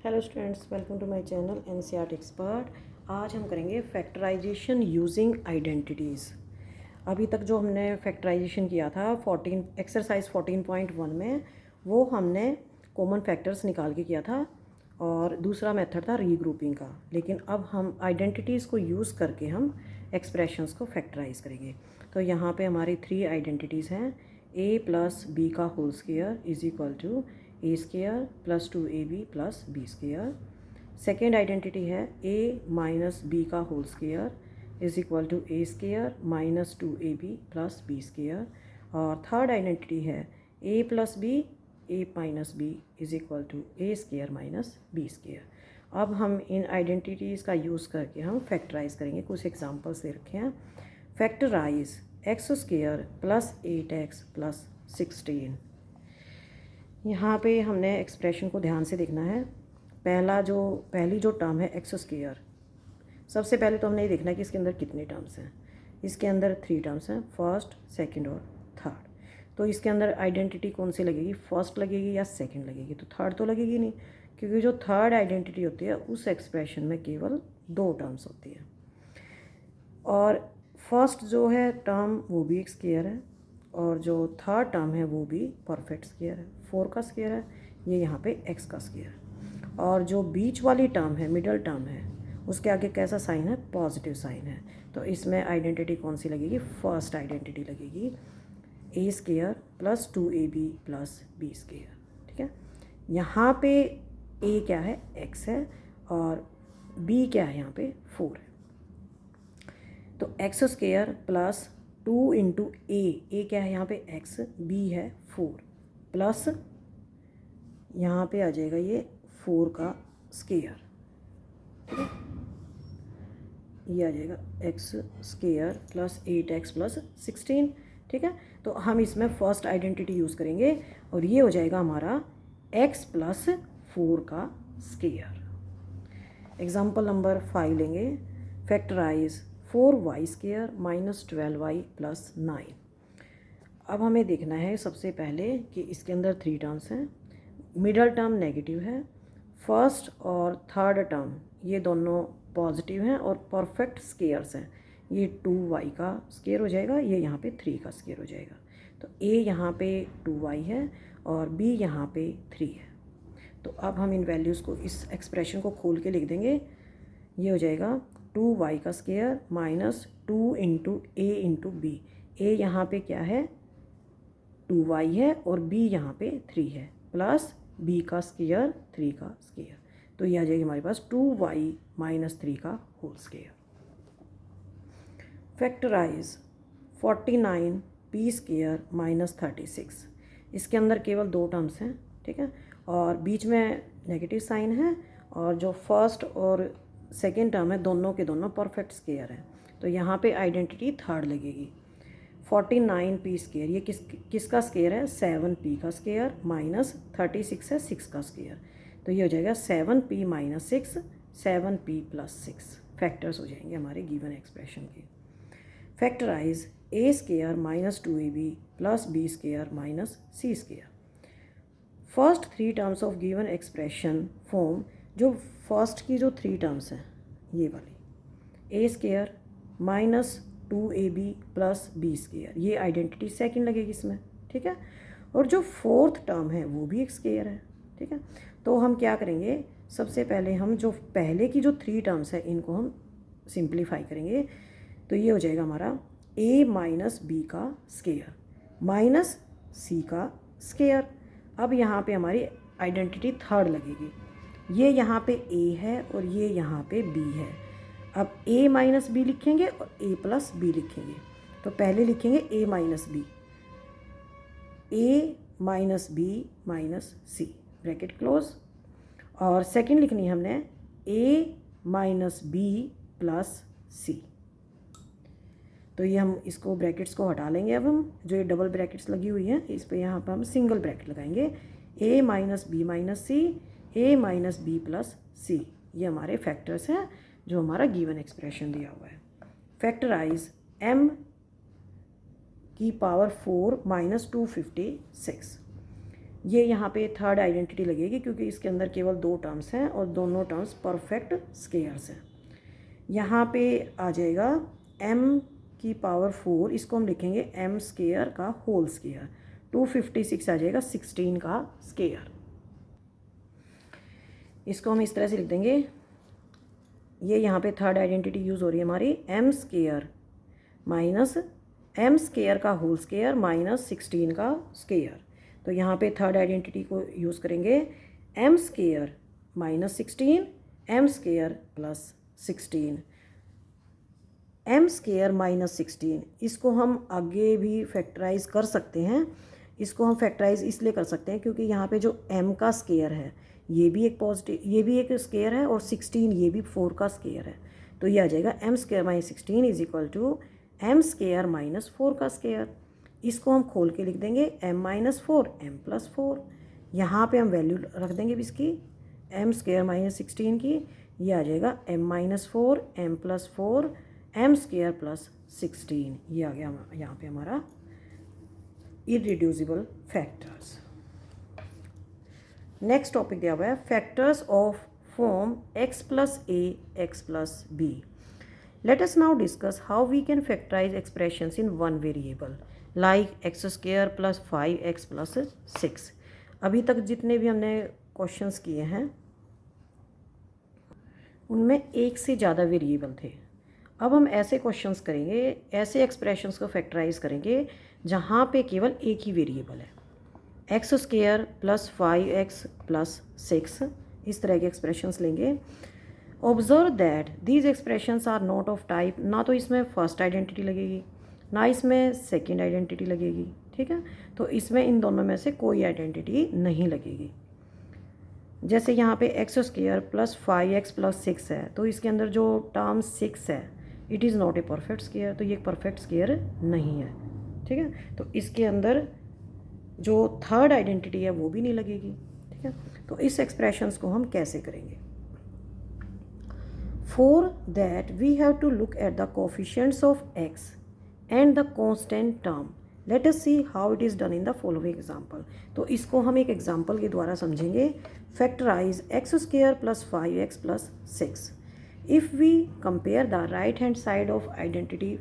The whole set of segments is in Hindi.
Hello students, welcome to my channel NCERT expert. आज हम करेंगे फैक्टराइजेशन यूजिंग आइडेंटिटीज़। अभी तक जो हमने फैक्टराइजेशन किया था एक्सरसाइज 14.1 में, वो हमने कॉमन फैक्टर्स निकाल के किया था और दूसरा मेथड था रीग्रुपिंग का। लेकिन अब हम आइडेंटिटीज़ को यूज़ करके हम एक्सप्रेशंस को फैक्टराइज करेंगे। तो यहाँ पे हमारी 3 आइडेंटिटीज़ हैं। a प्लस बी का whole square is equal to A square plus 2ab plus B square. Second identity है a माइनस बी का whole square is equal to A square minus 2ab plus B square. और थर्ड आइडेंटिटी है a plus B a minus B is equal to A square minus B square. अब हम इन आइडेंटिटीज़ का यूज़ करके हम फैक्टराइज करेंगे। कुछ एग्जांपल्स दे रखे हैं। Factorise X square plus 8x plus 16। यहाँ पे हमने एक्सप्रेशन को ध्यान से देखना है। पहली जो टर्म है एक्स स्क्वायर, सबसे पहले तो हमने ये देखना है कि इसके अंदर कितने टर्म्स हैं। इसके अंदर 3 टर्म्स हैं, फर्स्ट, सेकंड और थर्ड। तो इसके अंदर आइडेंटिटी कौन सी लगेगी, फर्स्ट लगेगी या सेकंड लगेगी? तो थर्ड तो लगेगी नहीं, क्योंकि जो थर्ड आइडेंटिटी होती है उस एक्सप्रेशन में केवल 2 टर्म्स होती है। और फर्स्ट जो है टर्म वो भी एक स्क्वायर है और जो थर्ड टर्म है वो भी परफेक्ट स्क्वायर है, 4 का स्क्वायर है। ये यहाँ पे x का स्क्वायर है। और जो बीच वाली टर्म है, मिडल टर्म है, उसके आगे कैसा साइन है, पॉजिटिव साइन है। तो इसमें आइडेंटिटी कौन सी लगेगी, फर्स्ट आइडेंटिटी लगेगी, A square plus 2ab plus B square. ठीक है, यहाँ पे a क्या है, x है, और b क्या है, यहाँ पे 4 है। तो एक्स स्क्वायर प्लस 2 इंटू ए क्या है यहाँ पे, x, b है 4, प्लस यहाँ पे आ जाएगा ये 4 का स्क्वायर। ठीक है, ये आ जाएगा x square plus 8x plus 16। ठीक है, तो हम इसमें फर्स्ट आइडेंटिटी यूज़ करेंगे और ये हो जाएगा हमारा x प्लस 4 का स्क्वायर। एग्जाम्पल नंबर 5 लेंगे। Factorise 4y square minus 12y plus 9। अब हमें देखना है सबसे पहले कि इसके अंदर 3 टर्म्स हैं, मिडल टर्म नेगेटिव है, फर्स्ट और थर्ड टर्म ये दोनों पॉजिटिव हैं और परफेक्ट स्क्वायर्स हैं। ये 2y का स्क्वायर हो जाएगा, ये यहाँ पे 3 का स्क्वायर हो जाएगा। तो a यहाँ पे 2y है और b यहाँ पे 3 है। तो अब हम इन वैल्यूज़ को, इस एक्सप्रेशन को खोल के लिख देंगे। ये हो जाएगा 2y का स्क्वायर माइनस 2 इंटू ए इंटू बी। ए यहाँ पे क्या है, 2y है, और b यहाँ पे 3 है, प्लस b का स्क्वायर 3 का स्क्वायर। तो ये आ जाएगी हमारे पास 2y माइनस 3 का whole square. Factorise 49 p square minus 36। इसके अंदर केवल 2 टर्म्स हैं। ठीक है, और बीच में नेगेटिव साइन है, और जो फर्स्ट और सेकेंड टर्म है दोनों के दोनों परफेक्ट स्क्वायर हैं। तो यहाँ पे आइडेंटिटी थर्ड लगेगी। 49p स्क्वायर, ये किसका स्क्वायर है, 7p का स्क्वायर माइनस 36 है 6 का स्क्वायर। तो ये हो जाएगा 7p minus 6, 7p plus 6। Factors हो जाएंगे हमारे गिवन एक्सप्रेशन के। Factorise a square minus 2ab plus b square minus c square. First 3 terms of given expression form, जो फर्स्ट की जो 3 टर्म्स हैं ये वाली, a square minus 2ab plus B square, ये आइडेंटिटी सेकंड लगेगी इसमें। ठीक है, और जो फोर्थ टर्म है वो भी एक स्क्वायर है। ठीक है, तो हम क्या करेंगे, सबसे पहले हम जो पहले की जो 3 टर्म्स है इनको हम सिंप्लीफाई करेंगे। तो ये हो जाएगा हमारा a माइनस बी का स्क्वायर माइनस c का स्क्वायर। अब यहाँ पे हमारी आइडेंटिटी थर्ड लगेगी। ये यहाँ पे a है और ये यहाँ पे b है। अब a माइनस बी लिखेंगे और a प्लस बी लिखेंगे। तो पहले लिखेंगे a minus B, a minus B minus C, bracket close. और सेकंड लिखनी है हमने a minus B plus C. तो ये हम इसको ब्रैकेट्स को हटा लेंगे। अब हम जो ये डबल ब्रैकेट्स लगी हुई हैं इस पर यहाँ पर हम सिंगल ब्रैकेट लगाएंगे, a minus B minus C, a minus B plus C. ये हमारे फैक्टर्स हैं जो हमारा गिवन एक्सप्रेशन दिया हुआ है। फैक्टराइज m की पावर 4 माइनस 256। ये यहाँ पे थर्ड आइडेंटिटी लगेगी क्योंकि इसके अंदर केवल 2 टर्म्स हैं और दोनों टर्म्स परफेक्ट स्केयर्स हैं। यहाँ पे आ जाएगा m की पावर 4, इसको हम लिखेंगे m स्केयर का होल स्केयर। 256 आ जाएगा 16 का स्केयर। इसको हम इस तरह से लिख देंगे, ये यहाँ पे थर्ड आइडेंटिटी यूज़ हो रही है हमारी, m square minus m square का होल स्केयर माइनस 16 का स्केयर। तो यहाँ पे थर्ड आइडेंटिटी को यूज़ करेंगे m square minus 16 m square plus 16। m square minus 16 इसको हम आगे भी फैक्टराइज कर सकते हैं। इसको हम फैक्टराइज इसलिए कर सकते हैं क्योंकि यहाँ पे जो m का स्केयर है ये भी एक पॉजिटिव, ये भी एक स्केयर है और 16 ये भी 4 का स्केयर है। तो ये आ जाएगा m square minus 16 is equal to m square minus 4 का स्केयर। इसको हम खोल के लिख देंगे m माइनस 4 m प्लस 4। यहाँ पे हम वैल्यू रख देंगे इसकी m स्केयर माइनस 16 की, ये आ जाएगा m minus 4 m plus 4 m square plus 16। ये आ गया यहाँ पे हमारा इररिड्यूसिबल फैक्टर्स। नेक्स्ट टॉपिक दिया हुआ है factors of form x plus a x plus b। Let us now discuss how we can factorize expressions in one variable like x square plus 5x plus 6। अभी तक जितने भी हमने क्वेश्चंस किए हैं उनमें एक से ज़्यादा वेरिएबल थे। अब हम ऐसे क्वेश्चंस करेंगे, ऐसे एक्सप्रेशंस को फैक्टराइज करेंगे जहाँ पे केवल एक ही वेरिएबल है, X square plus 5x plus 6। इस तरह के एक्सप्रेशंस लेंगे। Observe that these expressions are not of type, ना तो इसमें फर्स्ट आइडेंटिटी लगेगी ना इसमें सेकंड आइडेंटिटी लगेगी, ठीक है। तो इसमें इन दोनों में से कोई आइडेंटिटी नहीं लगेगी। जैसे यहाँ पे x square plus 5x plus 6 है तो इसके अंदर जो टर्म 6 है it is not a perfect square, तो ये एक परफेक्ट स्क्वायर नहीं है, ठीक है। तो इसके अंदर जो थर्ड आइडेंटिटी है वो भी नहीं लगेगी, ठीक है। तो इस एक्सप्रेशंस को हम कैसे करेंगे? For that we have to look at the coefficients of x and the constant term. Let us see how it is done in the following example. तो इसको हम एक एग्जाम्पल के द्वारा समझेंगे। Factorise X square plus 5x plus 6। If we compare the right hand side of identity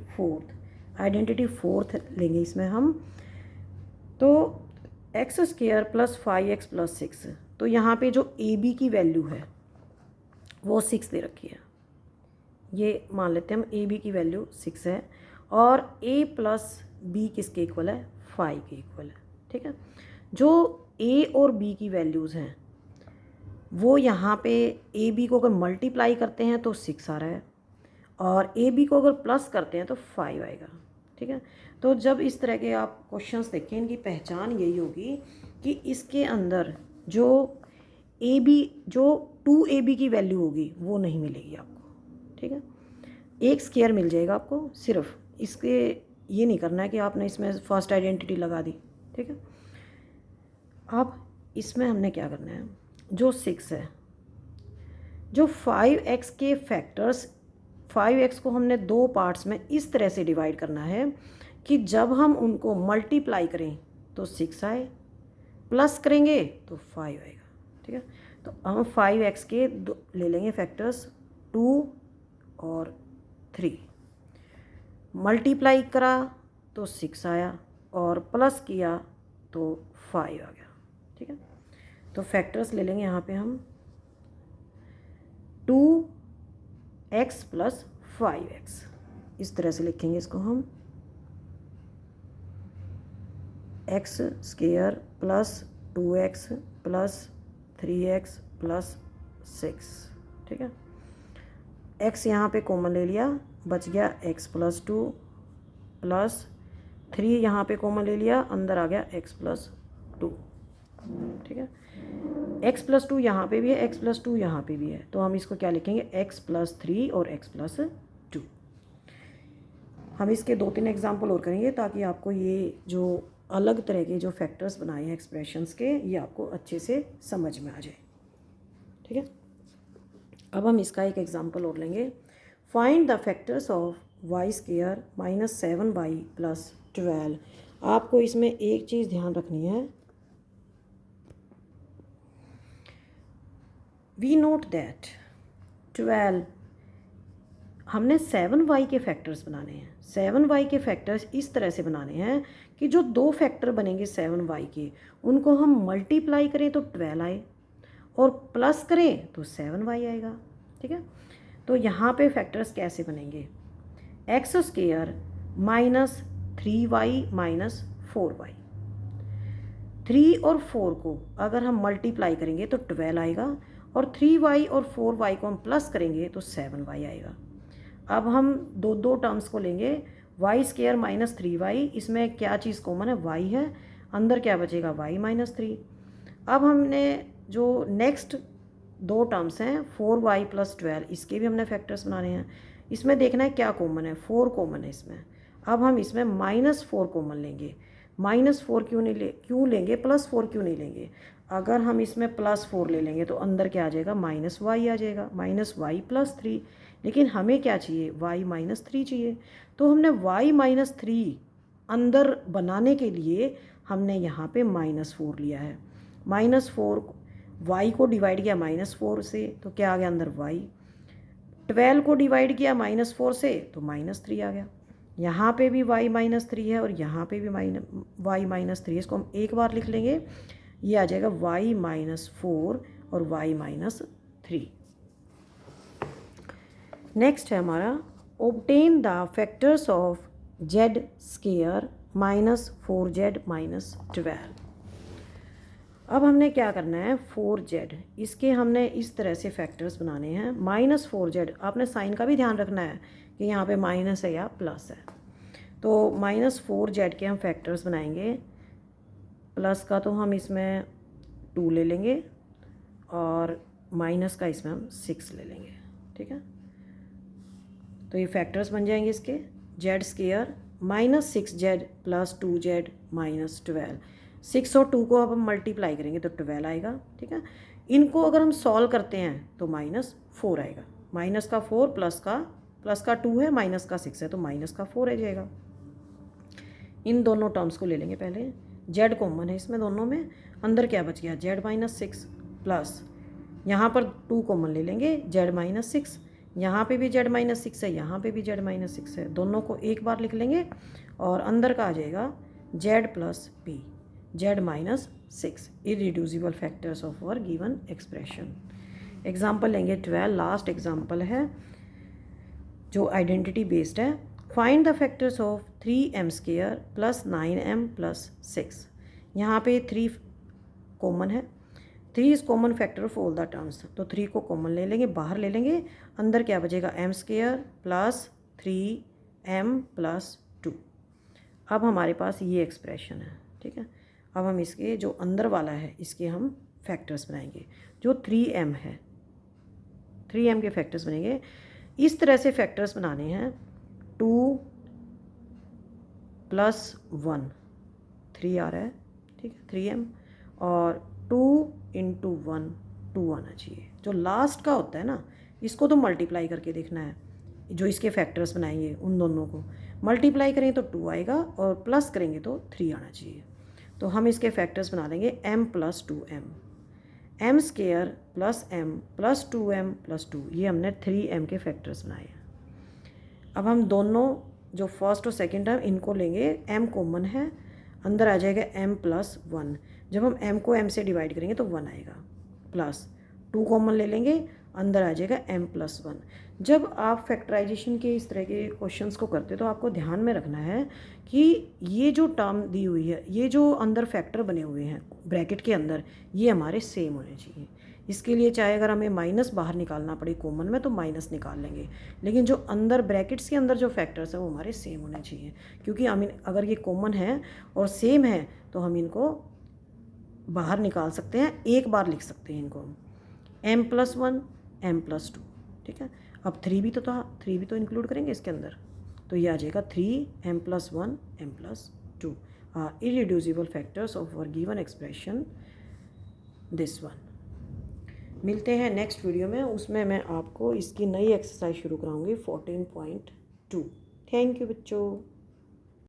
fourth लेंगे इसमें हम, तो x square plus 5x plus 6, तो यहाँ पे जो ए बी की वैल्यू है वो 6 दे रखी है। ये मान लेते हैं हम ए बी की वैल्यू 6 है और a प्लस बी किसके इक्वल है? 5 के इक्वल है, ठीक है। जो a और b की वैल्यूज़ हैं वो यहाँ पे ए बी को अगर मल्टीप्लाई करते हैं तो 6 आ रहा है और ए बी को अगर प्लस करते हैं तो 5 आएगा, ठीक है। तो जब इस तरह के आप क्वेश्चंस देखें इनकी पहचान यही होगी कि इसके अंदर जो ए बी, जो 2ab की वैल्यू होगी वो नहीं मिलेगी आपको, ठीक है। एक स्क्वायर मिल जाएगा आपको, सिर्फ इसके ये नहीं करना है कि आपने इसमें फर्स्ट आइडेंटिटी लगा दी, ठीक है। अब इसमें हमने क्या करना है, जो 6 है, जो 5x के फैक्टर्स, 5x को हमने 2 पार्ट्स में इस तरह से डिवाइड करना है कि जब हम उनको मल्टीप्लाई करें तो 6 आए, प्लस करेंगे तो 5 आएगा, ठीक है। तो हम 5x के ले लेंगे फैक्टर्स 2 और 3, मल्टीप्लाई करा तो 6 आया और प्लस किया तो 5 आ गया, ठीक है। तो फैक्टर्स ले लेंगे यहाँ पे हम 2x प्लस 5x, इस तरह से लिखेंगे इसको हम, x square plus 2x plus 3x plus 6, ठीक है। x यहाँ पे कॉमन ले लिया, बच गया x प्लस 2 प्लस 3, यहाँ पे कॉमन ले लिया, अंदर आ गया x प्लस 2, ठीक है। x प्लस 2 यहाँ पे भी है, x प्लस 2 यहाँ पे भी है, तो हम इसको क्या लिखेंगे, x प्लस 3 और x प्लस 2। हम इसके 2-3 एग्जाम्पल और करेंगे ताकि आपको ये जो अलग तरह के जो फैक्टर्स बनाए हैं एक्सप्रेशंस के, ये आपको अच्छे से समझ में आ जाए, ठीक है। अब हम इसका एक एग्जांपल और लेंगे। Find the factors of y square minus 7y plus 12। आपको इसमें एक चीज़ ध्यान रखनी है, वी नोट दैट 12 हमने 7y के फैक्टर्स बनाने हैं। 7y के फैक्टर्स इस तरह से बनाने हैं कि जो दो फैक्टर बनेंगे 7y के, उनको हम मल्टीप्लाई करें तो 12 आए और प्लस करें तो 7y आएगा। ठीक है, तो यहाँ पे फैक्टर्स कैसे बनेंगे? X square minus 3y minus 4y। 3 और 4 को अगर हम मल्टीप्लाई करेंगे तो 12 आएगा और 3y और 4y को हम प्लस करेंगे तो 7y आएगा। अब हम दो टर्म्स को लेंगे, वाई स्क्वायर माइनस 3y, इसमें क्या चीज़ कॉमन है? y है, अंदर क्या बचेगा? y minus 3। अब हमने जो नेक्स्ट दो टर्म्स हैं 4y प्लस 12, इसके भी हमने फैक्टर्स बनाने हैं। इसमें देखना है क्या कॉमन है, 4 कॉमन है इसमें। अब हम इसमें -4 कॉमन लेंगे। -4 क्यों लेंगे, +4 क्यों नहीं लेंगे? अगर हम इसमें +4 ले लेंगे तो अंदर क्या आ जाएगा? -y आ जाएगा, -y + 3। लेकिन हमें क्या चाहिए? y - 3 चाहिए। तो हमने y - 3 अंदर बनाने के लिए हमने यहाँ पे -4 लिया है। -4 y को डिवाइड किया -4 से तो क्या आ गया अंदर? y। 12 को डिवाइड किया -4 से तो -3 आ गया। यहाँ पे भी y - 3 है और यहाँ पे भी y - 3 है। इसको हम एक बार लिख लेंगे, ये आ जाएगा y - 4 और y - 3। नेक्स्ट है हमारा obtain the factors of z square -4z - 12। अब हमने क्या करना है? 4z, इसके हमने इस तरह से फैक्टर्स बनाने हैं। -4z, आपने साइन का भी ध्यान रखना है कि यहाँ पे माइनस है या प्लस है। तो -4z के हम फैक्टर्स बनाएंगे। प्लस का तो हम इसमें 2 ले लेंगे और माइनस का इसमें हम 6 ले लेंगे। ठीक है, तो ये फैक्टर्स बन जाएंगे इसके। z square -6z + 2z - 12। 6 और 2 को अब हम मल्टीप्लाई करेंगे तो 12 आएगा। ठीक है, इनको अगर हम सॉल्व करते हैं तो -4 आएगा। माइनस का 4 प्लस का 2 है, माइनस का 6 है तो माइनस का 4 आ जाएगा। इन दोनों टर्म्स को ले लेंगे पहले। z कॉमन है इसमें दोनों में, अंदर क्या बच गया? z - 6 प्लस यहाँ पर 2 कॉमन ले लेंगे, z - 6। यहाँ पे भी z - 6 है, यहाँ पे भी z - 6 है, दोनों को एक बार लिख लेंगे और अंदर का आ जाएगा z + p, z - 6 irreducible factors of our given expression. Example लेंगे 12, लास्ट एग्जाम्पल है जो आइडेंटिटी बेस्ड है। Find the factors of 3m² + 9m + 6। यहाँ पे 3 कॉमन है, 3 is common factor of all the terms, तो 3 को कॉमन ले लेंगे, बाहर ले लेंगे, अंदर क्या बचेगा? m² + 3m + 2। अब हमारे पास ये एक्सप्रेशन है। ठीक है, अब हम इसके जो अंदर वाला है इसके हम फैक्टर्स बनाएंगे। जो 3m है, 3m के फैक्टर्स बनेंगे। इस तरह से फैक्टर्स बनाने हैं। 2 + 1 3 आ रहा है। ठीक है, 3m और 2 × 1 2 आना चाहिए। जो लास्ट का होता है ना, इसको तो मल्टीप्लाई करके देखना है। जो इसके फैक्टर्स बनाएंगे उन दोनों को मल्टीप्लाई करें तो 2 आएगा और प्लस करेंगे तो 3 आना चाहिए। तो हम इसके फैक्टर्स बना लेंगे m + 2m, m² + m + 2m + 2। ये हमने 3m के फैक्टर्स बनाए हैं। अब हम दोनों जो फर्स्ट और सेकंड टर्म इनको लेंगे, m कॉमन है, अंदर आ जाएगा m + 1। जब हम m को m से डिवाइड करेंगे तो 1 आएगा, प्लस 2 कॉमन ले लेंगे, अंदर आ जाएगा m + 1। जब आप फैक्टराइजेशन के इस तरह के क्वेश्चंस को करते हो तो आपको ध्यान में रखना है कि ये जो टर्म दी हुई है, ये जो अंदर फैक्टर बने हुए हैं ब्रैकेट के अंदर, ये हमारे सेम होने चाहिए। इसके लिए चाहे अगर हमें माइनस बाहर निकालना पड़े कॉमन में तो माइनस निकाल लेंगे, लेकिन जो अंदर ब्रैकेट्स के अंदर जो फैक्टर्स हैं वो हमारे सेम होने चाहिए। क्योंकि हम अगर ये कॉमन है और सेम है तो हम इनको बाहर निकाल सकते हैं, एक बार लिख सकते हैं इनको हम m + 1 m + 2। ठीक है, अब 3 भी तो था, 3 भी तो इंक्लूड करेंगे इसके अंदर, तो ये आ जाएगा 3m + 1 m + 2 are irreducible factors of our given expression this one. मिलते हैं नेक्स्ट वीडियो में, उसमें मैं आपको इसकी नई एक्सरसाइज शुरू कराऊंगी 14.2। थैंक यू बच्चों।